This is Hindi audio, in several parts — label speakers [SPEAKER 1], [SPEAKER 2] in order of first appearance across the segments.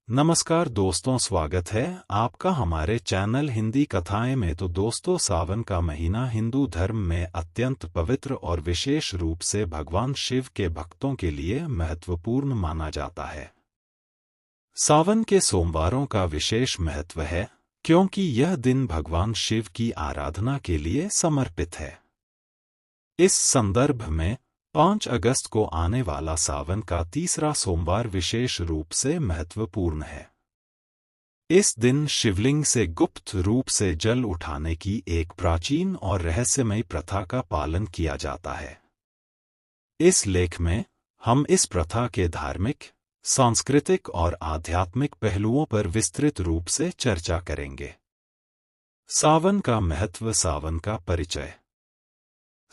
[SPEAKER 1] नमस्कार दोस्तों, स्वागत है आपका हमारे चैनल हिंदी कथाएं में। तो दोस्तों, सावन का महीना हिंदू धर्म में अत्यंत पवित्र और विशेष रूप से भगवान शिव के भक्तों के लिए महत्वपूर्ण माना जाता है। सावन के सोमवारों का विशेष महत्व है क्योंकि यह दिन भगवान शिव की आराधना के लिए समर्पित है। इस संदर्भ में 5 अगस्त को आने वाला सावन का तीसरा सोमवार विशेष रूप से महत्वपूर्ण है। इस दिन शिवलिंग से गुप्त रूप से जल उठाने की एक प्राचीन और रहस्यमयी प्रथा का पालन किया जाता है। इस लेख में हम इस प्रथा के धार्मिक, सांस्कृतिक और आध्यात्मिक पहलुओं पर विस्तृत रूप से चर्चा करेंगे। सावन का महत्व। सावन का परिचय।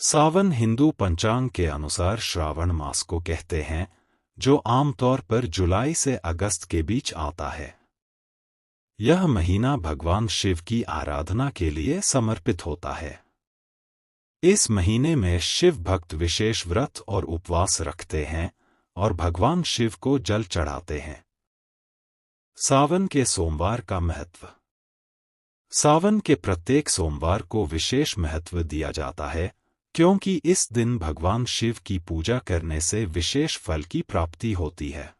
[SPEAKER 1] सावन हिंदू पंचांग के अनुसार श्रावण मास को कहते हैं, जो आमतौर पर जुलाई से अगस्त के बीच आता है। यह महीना भगवान शिव की आराधना के लिए समर्पित होता है। इस महीने में शिव भक्त विशेष व्रत और उपवास रखते हैं और भगवान शिव को जल चढ़ाते हैं। सावन के सोमवार का महत्व। सावन के प्रत्येक सोमवार को विशेष महत्व दिया जाता है क्योंकि इस दिन भगवान शिव की पूजा करने से विशेष फल की प्राप्ति होती है।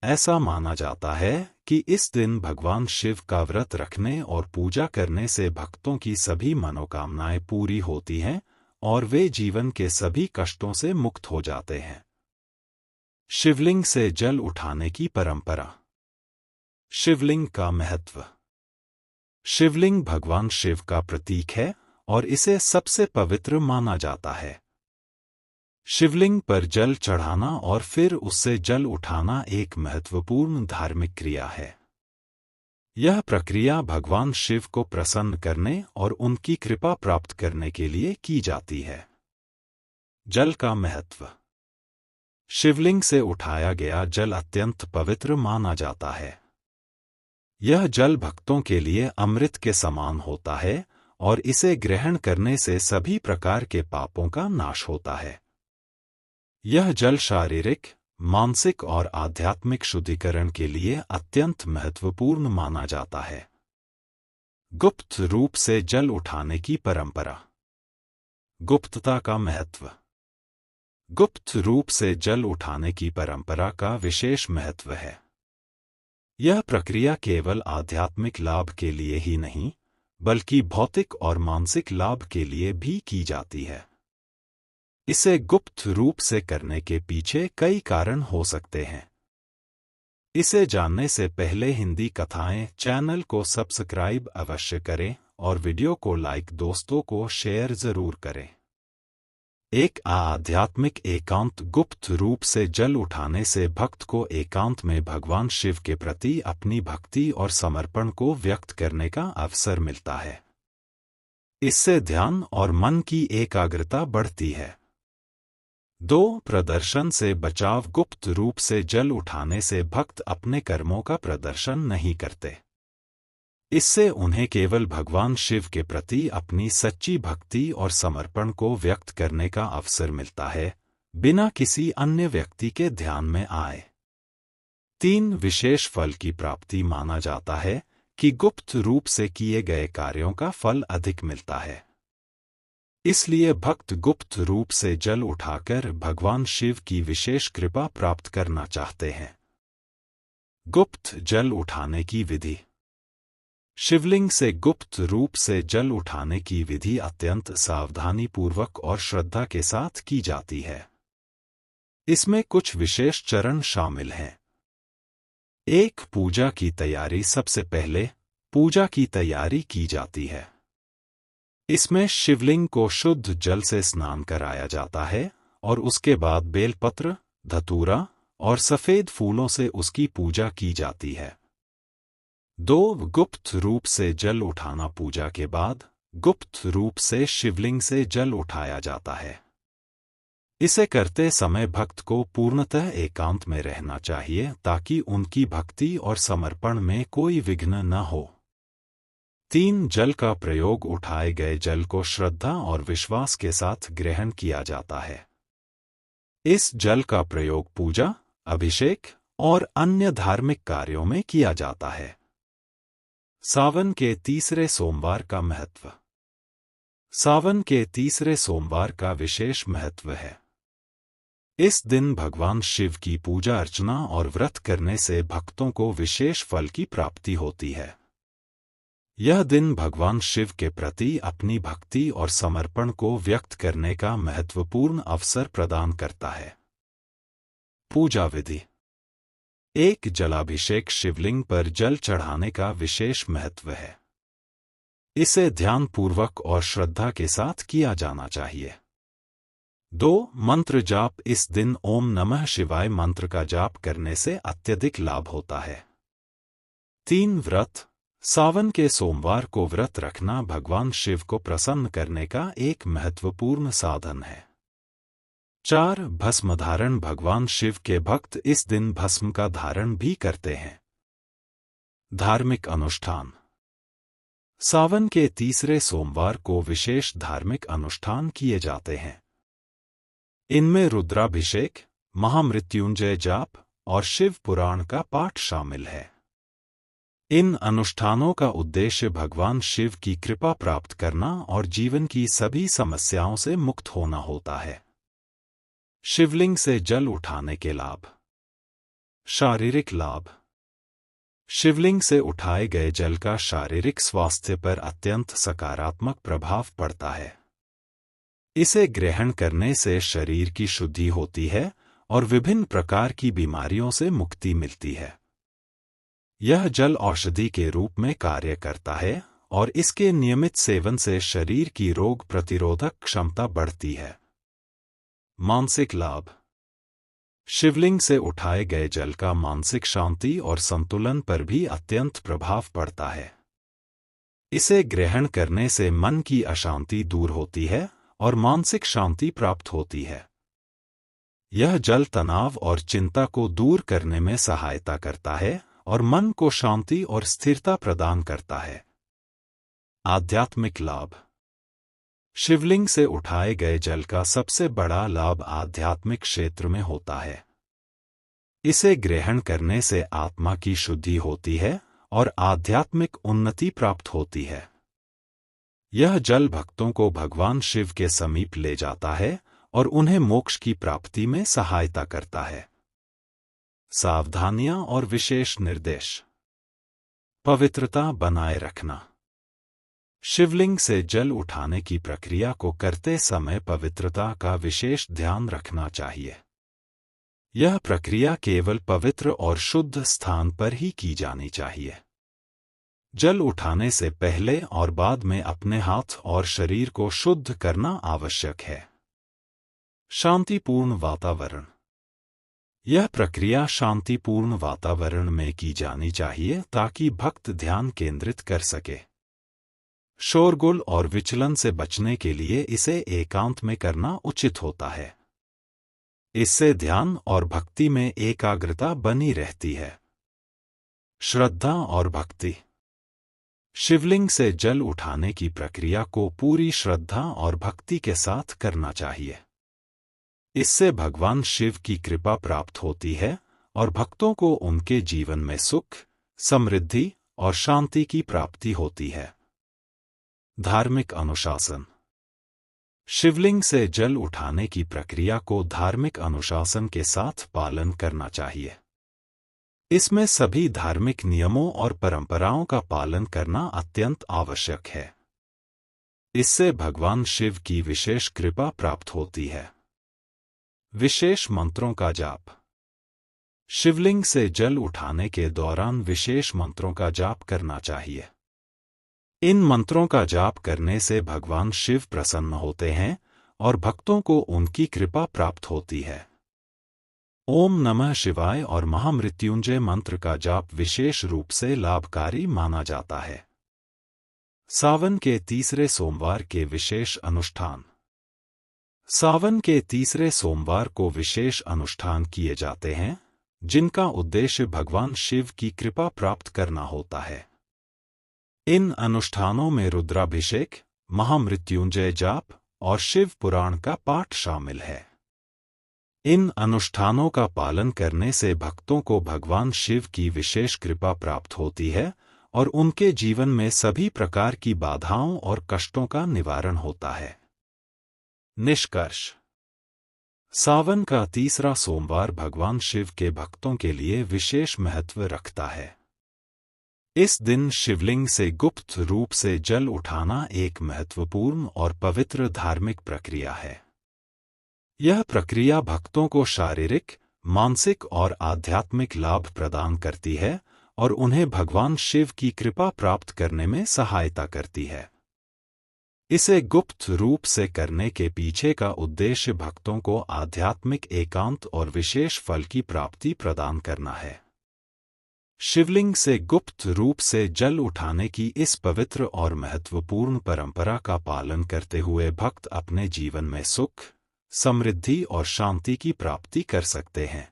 [SPEAKER 1] ऐसा माना जाता है कि इस दिन भगवान शिव का व्रत रखने और पूजा करने से भक्तों की सभी मनोकामनाएं पूरी होती हैं और वे जीवन के सभी कष्टों से मुक्त हो जाते हैं। शिवलिंग से जल उठाने की परंपरा। शिवलिंग का महत्व। शिवलिंग भगवान शिव का प्रतीक है और इसे सबसे पवित्र माना जाता है। शिवलिंग पर जल चढ़ाना और फिर उससे जल उठाना एक महत्वपूर्ण धार्मिक क्रिया है। यह प्रक्रिया भगवान शिव को प्रसन्न करने और उनकी कृपा प्राप्त करने के लिए की जाती है। जल का महत्व। शिवलिंग से उठाया गया जल अत्यंत पवित्र माना जाता है। यह जल भक्तों के लिए अमृत के समान होता है और इसे ग्रहण करने से सभी प्रकार के पापों का नाश होता है। यह जल शारीरिक, मानसिक और आध्यात्मिक शुद्धिकरण के लिए अत्यंत महत्वपूर्ण माना जाता है। गुप्त रूप से जल उठाने की परंपरा। गुप्तता का महत्व। गुप्त रूप से जल उठाने की परंपरा का विशेष महत्व है। यह प्रक्रिया केवल आध्यात्मिक लाभ के लिए ही नहीं, बल्कि भौतिक और मानसिक लाभ के लिए भी की जाती है। इसे गुप्त रूप से करने के पीछे कई कारण हो सकते हैं। इसे जानने से पहले हिंदी कथाएं चैनल को सब्सक्राइब अवश्य करें और वीडियो को लाइक, दोस्तों को शेयर जरूर करें। एक आध्यात्मिक एकांत। गुप्त रूप से जल उठाने से भक्त को एकांत में भगवान शिव के प्रति अपनी भक्ति और समर्पण को व्यक्त करने का अवसर मिलता है। इससे ध्यान और मन की एकाग्रता बढ़ती है। 2. प्रदर्शन से बचाव। गुप्त रूप से जल उठाने से भक्त अपने कर्मों का प्रदर्शन नहीं करते। इससे उन्हें केवल भगवान शिव के प्रति अपनी सच्ची भक्ति और समर्पण को व्यक्त करने का अवसर मिलता है, बिना किसी अन्य व्यक्ति के ध्यान में आए। 3. विशेष फल की प्राप्ति। माना जाता है कि गुप्त रूप से किए गए कार्यों का फल अधिक मिलता है। इसलिए भक्त गुप्त रूप से जल उठाकर भगवान शिव की विशेष कृपा प्राप्त करना चाहते हैं। गुप्त जल उठाने की विधि। शिवलिंग से गुप्त रूप से जल उठाने की विधि अत्यंत सावधानीपूर्वक और श्रद्धा के साथ की जाती है। इसमें कुछ विशेष चरण शामिल हैं। 1. पूजा की तैयारी। सबसे पहले पूजा की तैयारी की जाती है। इसमें शिवलिंग को शुद्ध जल से स्नान कराया जाता है और उसके बाद बेलपत्र, धतूरा और सफेद फूलों से उसकी पूजा की जाती है। 2. गुप्त रूप से जल उठाना। पूजा के बाद गुप्त रूप से शिवलिंग से जल उठाया जाता है। इसे करते समय भक्त को पूर्णतः एकांत में रहना चाहिए ताकि उनकी भक्ति और समर्पण में कोई विघ्न न हो। 3. जल का प्रयोग। उठाए गए जल को श्रद्धा और विश्वास के साथ ग्रहण किया जाता है। इस जल का प्रयोग पूजा, अभिषेक और अन्य धार्मिक कार्यों में किया जाता है। सावन के तीसरे सोमवार का महत्व। सावन के तीसरे सोमवार का विशेष महत्व है। इस दिन भगवान शिव की पूजा अर्चना और व्रत करने से भक्तों को विशेष फल की प्राप्ति होती है। यह दिन भगवान शिव के प्रति अपनी भक्ति और समर्पण को व्यक्त करने का महत्वपूर्ण अवसर प्रदान करता है। पूजा विधि। एक जलाभिषेक शिवलिंग पर जल चढ़ाने का विशेष महत्व है। इसे ध्यानपूर्वक और श्रद्धा के साथ किया जाना चाहिए। 2. मंत्र जाप। इस दिन ओम नमः शिवाय मंत्र का जाप करने से अत्यधिक लाभ होता है। 3. व्रत। सावन के सोमवार को व्रत रखना भगवान शिव को प्रसन्न करने का एक महत्वपूर्ण साधन है। 4. भस्म धारण। भगवान शिव के भक्त इस दिन भस्म का धारण भी करते हैं। धार्मिक अनुष्ठान। सावन के तीसरे सोमवार को विशेष धार्मिक अनुष्ठान किए जाते हैं। इनमें रुद्राभिषेक, महामृत्युंजय जाप और शिव पुराण का पाठ शामिल है। इन अनुष्ठानों का उद्देश्य भगवान शिव की कृपा प्राप्त करना और जीवन की सभी समस्याओं से मुक्त होना होता है। शिवलिंग से जल उठाने के लाभ। शारीरिक लाभ। शिवलिंग से उठाए गए जल का शारीरिक स्वास्थ्य पर अत्यंत सकारात्मक प्रभाव पड़ता है। इसे ग्रहण करने से शरीर की शुद्धि होती है और विभिन्न प्रकार की बीमारियों से मुक्ति मिलती है। यह जल औषधि के रूप में कार्य करता है और इसके नियमित सेवन से शरीर की रोग प्रतिरोधक क्षमता बढ़ती है। मानसिक लाभ। शिवलिंग से उठाए गए जल का मानसिक शांति और संतुलन पर भी अत्यंत प्रभाव पड़ता है। इसे ग्रहण करने से मन की अशांति दूर होती है और मानसिक शांति प्राप्त होती है। यह जल तनाव और चिंता को दूर करने में सहायता करता है और मन को शांति और स्थिरता प्रदान करता है। आध्यात्मिक लाभ। शिवलिंग से उठाए गए जल का सबसे बड़ा लाभ आध्यात्मिक क्षेत्र में होता है। इसे ग्रहण करने से आत्मा की शुद्धि होती है और आध्यात्मिक उन्नति प्राप्त होती है। यह जल भक्तों को भगवान शिव के समीप ले जाता है और उन्हें मोक्ष की प्राप्ति में सहायता करता है। सावधानियां और विशेष निर्देश। पवित्रता बनाए रखना। शिवलिंग से जल उठाने की प्रक्रिया को करते समय पवित्रता का विशेष ध्यान रखना चाहिए। यह प्रक्रिया केवल पवित्र और शुद्ध स्थान पर ही की जानी चाहिए। जल उठाने से पहले और बाद में अपने हाथ और शरीर को शुद्ध करना आवश्यक है। शांतिपूर्ण वातावरण। यह प्रक्रिया शांतिपूर्ण वातावरण में की जानी चाहिए ताकि भक्त ध्यान केंद्रित कर सके। शोरगुल और विचलन से बचने के लिए इसे एकांत में करना उचित होता है। इससे ध्यान और भक्ति में एकाग्रता बनी रहती है। श्रद्धा और भक्ति। शिवलिंग से जल उठाने की प्रक्रिया को पूरी श्रद्धा और भक्ति के साथ करना चाहिए। इससे भगवान शिव की कृपा प्राप्त होती है और भक्तों को उनके जीवन में सुख, समृद्धि और शांति की प्राप्ति होती है। धार्मिक अनुशासन। शिवलिंग से जल उठाने की प्रक्रिया को धार्मिक अनुशासन के साथ पालन करना चाहिए। इसमें सभी धार्मिक नियमों और परंपराओं का पालन करना अत्यंत आवश्यक है। इससे भगवान शिव की विशेष कृपा प्राप्त होती है। विशेष मंत्रों का जाप। शिवलिंग से जल उठाने के दौरान विशेष मंत्रों का जाप करना चाहिए। इन मंत्रों का जाप करने से भगवान शिव प्रसन्न होते हैं और भक्तों को उनकी कृपा प्राप्त होती है। ओम नमः शिवाय और महामृत्युंजय मंत्र का जाप विशेष रूप से लाभकारी माना जाता है। सावन के तीसरे सोमवार के विशेष अनुष्ठान। सावन के तीसरे सोमवार को विशेष अनुष्ठान किए जाते हैं, जिनका उद्देश्य भगवान शिव की कृपा प्राप्त करना होता है। इन अनुष्ठानों में रुद्राभिषेक, महामृत्युंजय जाप और शिव पुराण का पाठ शामिल है। इन अनुष्ठानों का पालन करने से भक्तों को भगवान शिव की विशेष कृपा प्राप्त होती है और उनके जीवन में सभी प्रकार की बाधाओं और कष्टों का निवारण होता है। निष्कर्ष: सावन का तीसरा सोमवार भगवान शिव के भक्तों के लिए विशेष महत्व रखता है। इस दिन शिवलिंग से गुप्त रूप से जल उठाना एक महत्वपूर्ण और पवित्र धार्मिक प्रक्रिया है। यह प्रक्रिया भक्तों को शारीरिक, मानसिक और आध्यात्मिक लाभ प्रदान करती है और उन्हें भगवान शिव की कृपा प्राप्त करने में सहायता करती है। इसे गुप्त रूप से करने के पीछे का उद्देश्य भक्तों को आध्यात्मिक एकांत और विशेष फल की प्राप्ति प्रदान करना है। शिवलिंग से गुप्त रूप से जल उठाने की इस पवित्र और महत्वपूर्ण परंपरा का पालन करते हुए भक्त अपने जीवन में सुख, समृद्धि और शांति की प्राप्ति कर सकते हैं।